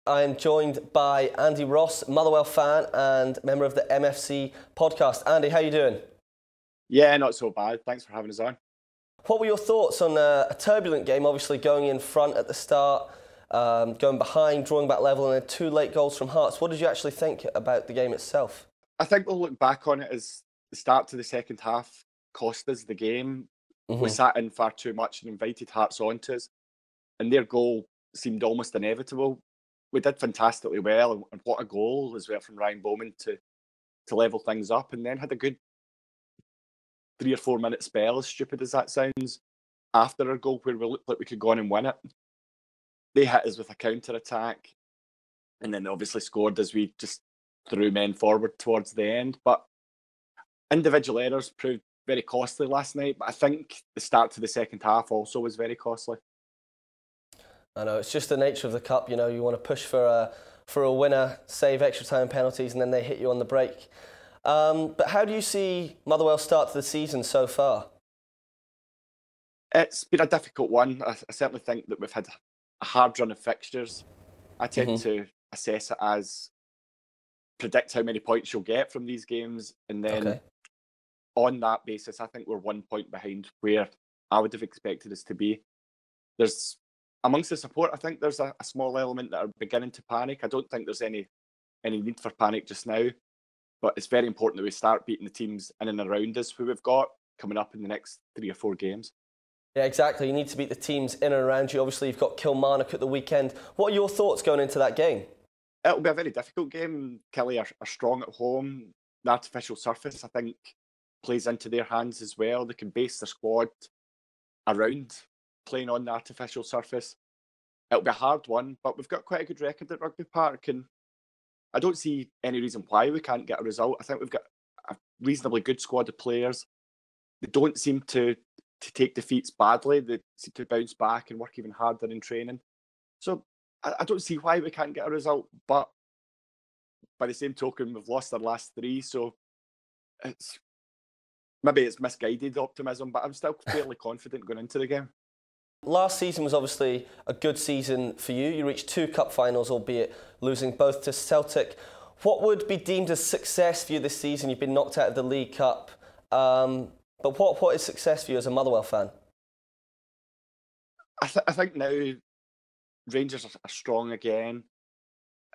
I am joined by Andy Ross, Motherwell fan and member of the MFC podcast. Andy, how are you doing? Yeah, not so bad. Thanks for having us on. What were your thoughts on a turbulent game, obviously going in front at the start, going behind, drawing back level, and then 2 late goals from Hearts? What did you actually think about the game itself? I think we'll look back on it as the start to the second half cost us the game. We sat in far too much and invited Hearts onto us, and their goal seemed almost inevitable. We did fantastically well, and what a goal as well from Ryan Bowman to level things up, and then had a good 3 or 4 minute spell, as stupid as that sounds, after our goal where we looked like we could go on and win it. They hit us with a counter-attack, and then obviously scored as we just threw men forward towards the end. But individual errors proved very costly last night, but I think the start to the second half also was very costly. I know, it's just the nature of the Cup, you know, you want to push for a winner, save extra time penalties, and then they hit you on the break. But how do you see Motherwell start to the season so far? It's been a difficult one. I certainly think that we've had a hard run of fixtures. I tend to assess it as predict how many points you'll get from these games, and then on that basis, I think we're 1 point behind where I would have expected us to be. There's amongst the support, I think there's a small element that are beginning to panic. I don't think there's any need for panic just now, but it's very important that we start beating the teams in and around us who we've got coming up in the next 3 or 4 games. Yeah, exactly. You need to beat the teams in and around you. Obviously, you've got Kilmarnock at the weekend. What are your thoughts going into that game? It'll be a very difficult game. Kelly are strong at home. The artificial surface, I think, plays into their hands as well. They can base their squad around playing on the artificial surface. It'll be a hard one, but we've got quite a good record at Rugby Park, and I don't see any reason why we can't get a result. I think we've got a reasonably good squad of players. They don't seem to take defeats badly. They seem to bounce back and work even harder in training. So I don't see why we can't get a result, but by the same token, we've lost our last 3, so maybe it's misguided optimism, but I'm still fairly confident going into the game. Last season was obviously a good season for you. You reached 2 cup finals, albeit losing both to Celtic. What would be deemed as success for you this season? You've been knocked out of the League Cup. But what is success for you as a Motherwell fan? I think now Rangers are strong again.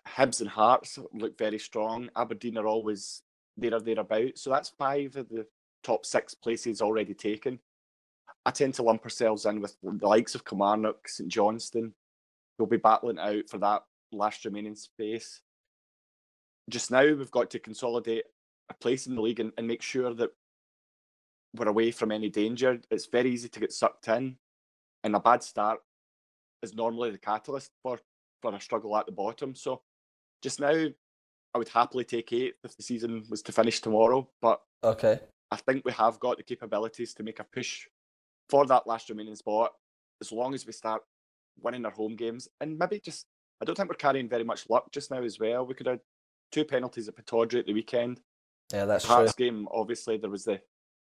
Hibs and Hearts look very strong. Aberdeen are always there or thereabouts. So that's 5 of the top 6 places already taken. I tend to lump ourselves in with the likes of Kilmarnock, St Johnstone. We'll be battling out for that last remaining space. Just now, we've got to consolidate a place in the league and make sure that we're away from any danger. It's very easy to get sucked in, and a bad start is normally the catalyst for a struggle at the bottom. So just now, I would happily take 8th if the season was to finish tomorrow, but I think we have got the capabilities to make a push for that last remaining spot, as long as we start winning our home games. And maybe just, I don't think we're carrying very much luck just now as well. We could have 2 penalties at Pittodrie at the weekend. Yeah, that's true. Hearts game, obviously, there was the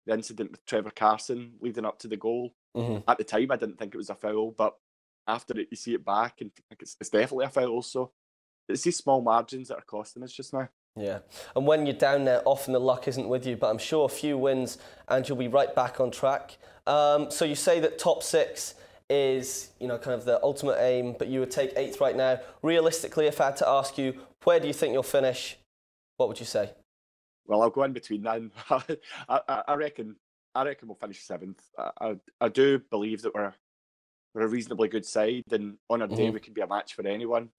incident with Trevor Carson leading up to the goal. At the time, I didn't think it was a foul, but after it, you see it back and think it's definitely a foul. So it's these small margins that are costing us just now. Yeah, and when you're down there, often the luck isn't with you, but I'm sure a few wins and you'll be right back on track. So you say that top 6 is, you know, kind of the ultimate aim, but you would take 8th right now. Realistically, if I had to ask you, where do you think you'll finish? What would you say? Well, I'll go in between then. I reckon we'll finish 7th. I do believe that we're a reasonably good side, and on our day we can be a match for anyone.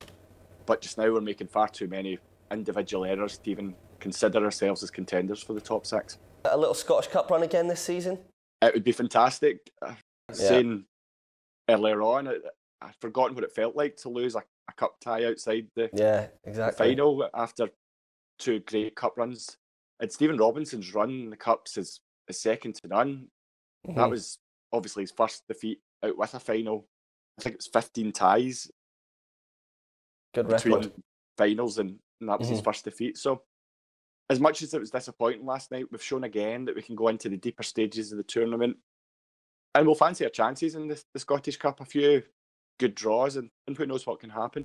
But just now we're making far too many individual errors to even consider ourselves as contenders for the top 6. A little Scottish Cup run again this season? It would be fantastic. Saying earlier on, I'd forgotten what it felt like to lose a cup tie outside the final after 2 great cup runs. And Stephen Robinson's run in the cups is second to none. That was obviously his first defeat out with a final. I think it was 15 ties. Good between record. Finals, and that was his first defeat. So as much as it was disappointing last night, we've shown again that we can go into the deeper stages of the tournament, and we'll fancy our chances in the Scottish Cup. A few good draws, and who knows what can happen.